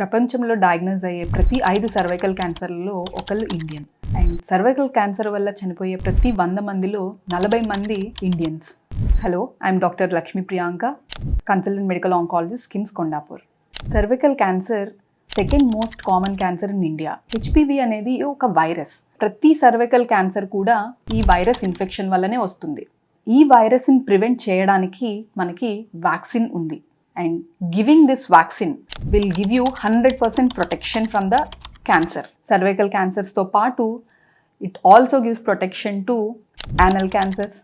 ప్రపంచంలో డయాగ్నోజ్ అయ్యే ప్రతి 5 సర్వైకల్ క్యాన్సర్లలో ఒకళ్ళు ఇండియన్. అండ్ సర్వైకల్ క్యాన్సర్ వల్ల చనిపోయే ప్రతి 100 మందిలో 40 మంది Indians. Hello, I'm doctor Lakshmi Priyanka, consultant medical oncologist, KIMS Kondapur. Cervical cancer second most common cancer in India. HPV అనేది ఒక వైరస్. ప్రతి సర్వైకల్ క్యాన్సర్ కూడా ఈ వైరస్ ఇన్ఫెక్షన్ వల్లనే వస్తుంది. ఈ వైరస్ని ప్రివెంట్ చేయడానికి మనకి వ్యాక్సిన్ ఉంది. And giving this vaccine will give you 100% protection from the cancer. Cervical cancers తో పాటు it also gives protection to anal cancers,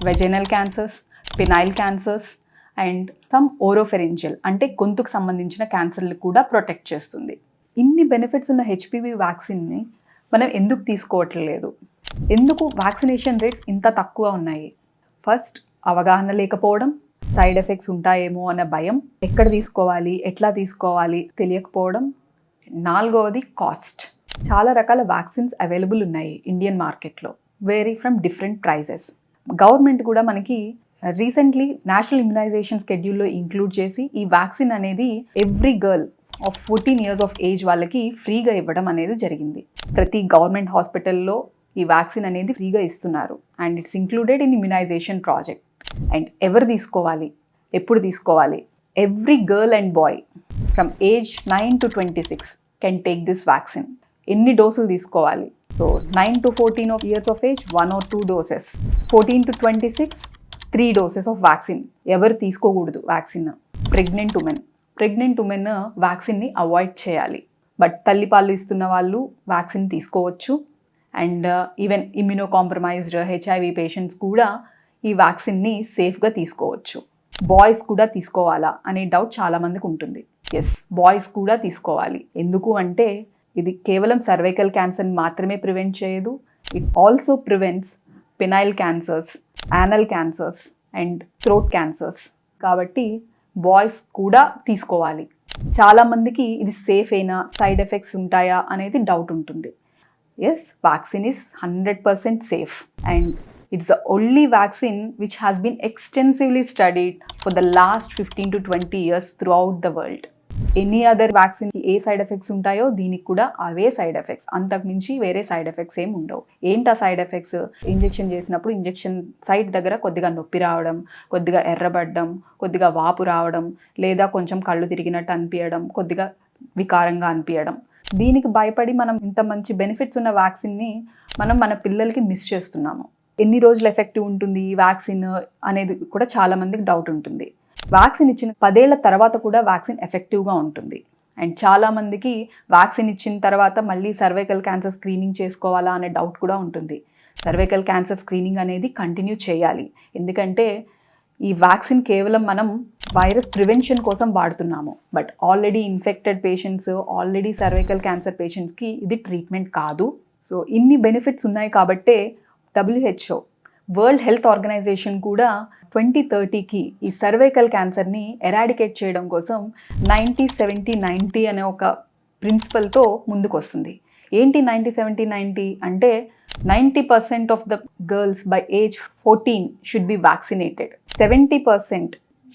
vaginal cancers, penile cancers and some oropharyngeal అంటే గొంతుకు సంబంధించిన క్యాన్సర్లు కూడా ప్రొటెక్ట్ చేస్తుంది. ఇన్ని బెనిఫిట్స్ ఉన్న హెచ్పివి వ్యాక్సిన్ని మనం ఎందుకు తీసుకోవట్లేదు? ఎందుకు వ్యాక్సినేషన్ రేట్స్ ఇంత తక్కువ ఉన్నాయి? ఫస్ట్, అవగాహన లేకపోవడం, సైడ్ ఎఫెక్ట్స్ ఉంటాయేమో అన్న భయం, ఎక్కడ తీసుకోవాలి, ఎట్లా తీసుకోవాలి తెలియకపోవడం. 4వది కాస్ట్. చాలా రకాల వ్యాక్సిన్స్ అవైలబుల్ ఉన్నాయి ఇండియన్ మార్కెట్లో, vary from different prices. Government కూడా మనకి రీసెంట్లీ నేషనల్ ఇమ్యునైజేషన్ స్కెడ్యూల్లో ఇంక్లూడ్ చేసి ఈ వ్యాక్సిన్ అనేది every girl of 14 years of age వాళ్ళకి ఫ్రీగా ఇవ్వడం అనేది జరిగింది. ప్రతి గవర్నమెంట్ హాస్పిటల్లో ఈ వ్యాక్సిన్ అనేది ఫ్రీగా ఇస్తున్నారు. And it's included in immunization project. And ఎవరు తీసుకోవాలి, ఎప్పుడు తీసుకోవాలి? Every girl and boy from age 9 to 26 can take this vaccine. ఎన్ని డోసులు తీసుకోవాలి? So 9 to 14 years of age 1 or 2 doses, 14 to 26 3 doses of vaccine. ఎవరు తీసుకోకూడదు వ్యాక్సిన్? ప్రెగ్నెంట్ ఉమెన్ వ్యాక్సిన్ని అవాయిడ్ చేయాలి. బట్ తల్లిపాలు ఇస్తున్న వాళ్ళు వ్యాక్సిన్ తీసుకోవచ్చు. And even immuno compromised HIV patients కూడా ఈ వ్యాక్సిన్ని సేఫ్గా తీసుకోవచ్చు. బాయ్స్ కూడా తీసుకోవాలా అనే డౌట్ చాలామందికి ఉంటుంది. ఎస్, బాయ్స్ కూడా తీసుకోవాలి. ఎందుకు అంటే ఇది కేవలం సర్వైకల్ క్యాన్సర్ని మాత్రమే ప్రివెంట్ చేయదు, it also prevents penile cancers, anal cancers and throat cancers. కాబట్టి బాయ్స్ కూడా తీసుకోవాలి. చాలామందికి ఇది సేఫ్ అయినా, సైడ్ ఎఫెక్ట్స్ ఉంటాయా అనేది డౌట్ ఉంటుంది. Yes, vaccine is 100% safe and it's the only vaccine which has been extensively studied for the last 15 to 20 years throughout the world. Any other vaccine A side effects ఉంటాయో దీనికి కూడా అవే side effects, అంతకు మించి వేరే side effects ఏమి ఉండవు. ఏంటా side effects? Injection చేసినప్పుడు ఇంజెక్షన్ సైట్ దగ్గర కొద్దిగా నొప్పి రావడం, కొద్దిగా ఎర్రబడ్డం, కొద్దిగా వాపు రావడం, లేదా కొంచెం కళ్ళు తిరిగినట్టు అనిపించడం, కొద్దిగా వికారంగా అనిపించడం. దీనికి భయపడి మనం ఇంత మంచి బెనిఫిట్స్ ఉన్న వ్యాక్సిన్ని మనం మన పిల్లలకి మిస్ చేస్తున్నాము. ఎన్ని రోజులు ఎఫెక్టివ్ ఉంటుంది ఈ వ్యాక్సిన్ అనేది కూడా చాలామందికి డౌట్ ఉంటుంది. వ్యాక్సిన్ ఇచ్చిన 10 ఏళ్ల తర్వాత కూడా వ్యాక్సిన్ ఎఫెక్టివ్గా ఉంటుంది. అండ్ చాలామందికి వ్యాక్సిన్ ఇచ్చిన తర్వాత మళ్ళీ సర్వైకల్ క్యాన్సర్ స్క్రీనింగ్ చేసుకోవాలా అనే డౌట్ కూడా ఉంటుంది. సర్వైకల్ క్యాన్సర్ స్క్రీనింగ్ అనేది కంటిన్యూ చేయాలి. ఎందుకంటే ఈ వ్యాక్సిన్ కేవలం మనం వైరస్ ప్రివెన్షన్ కోసం వాడుతున్నాము. But already infected patients, already cervical cancer పేషెంట్స్కి ఇది ట్రీట్మెంట్ కాదు. సో ఇన్ని బెనిఫిట్స్ ఉన్నాయి కాబట్టే WHO, వరల్డ్ హెల్త్ ఆర్గనైజేషన్ కూడా 2030కి ఈ సర్వైకల్ క్యాన్సర్ని ఎరాడికేట్ చేయడం కోసం 90-70-90 అనే ఒక ప్రిన్సిపల్తో ముందుకు వస్తుంది. ఏంటి 90-70-90 అంటే 90% of the girls by age 14 should be vaccinated, 70%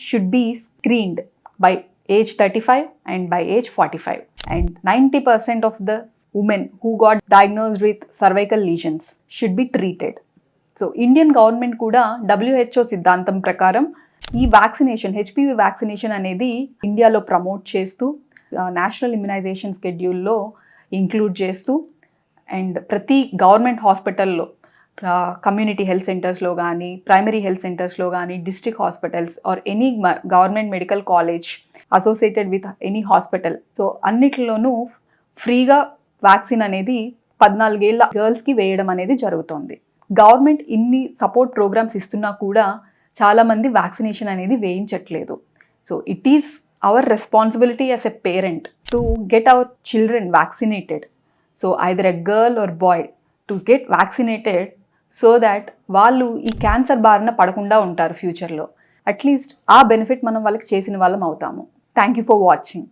should be screened by age 35 and by age 45, and 90% of the women who got diagnosed with cervical lesions should be treated. So Indian government కూడా WHO సిద్ధాంతం ప్రకారం ఈ vaccination, HPV vaccination అనేది ఇండియాలో promote చేస్తూ, national immunisation స్కెడ్యూల్లో include చేస్తూ, and ప్రతి గవర్నమెంట్ హాస్పిటల్లో, కమ్యూనిటీ హెల్త్ సెంటర్స్లో కానీ, ప్రైమరీ హెల్త్ సెంటర్స్లో కానీ, district hospitals or any government medical college associated with any hospital, so అన్నిటిలోనూ ఫ్రీగా వ్యాక్సిన్ అనేది 14 ఏళ్ల గర్ల్స్కి వేయడం అనేది జరుగుతోంది. గవర్నమెంట్ ఇన్ని సపోర్ట్ ప్రోగ్రామ్స్ ఇస్తున్నా కూడా చాలామంది వ్యాక్సినేషన్ అనేది వేయించట్లేదు. So it is our responsibility as a parent to get our children vaccinated. So either a girl or boy to get vaccinated so that వాళ్ళు ఈ క్యాన్సర్ బారిన పడకుండా ఉంటారు ఫ్యూచర్లో. అట్లీస్ట్ ఆ బెనిఫిట్ మనం వాళ్ళకి చేసిన వాళ్ళం అవుతాము. Thank you for watching.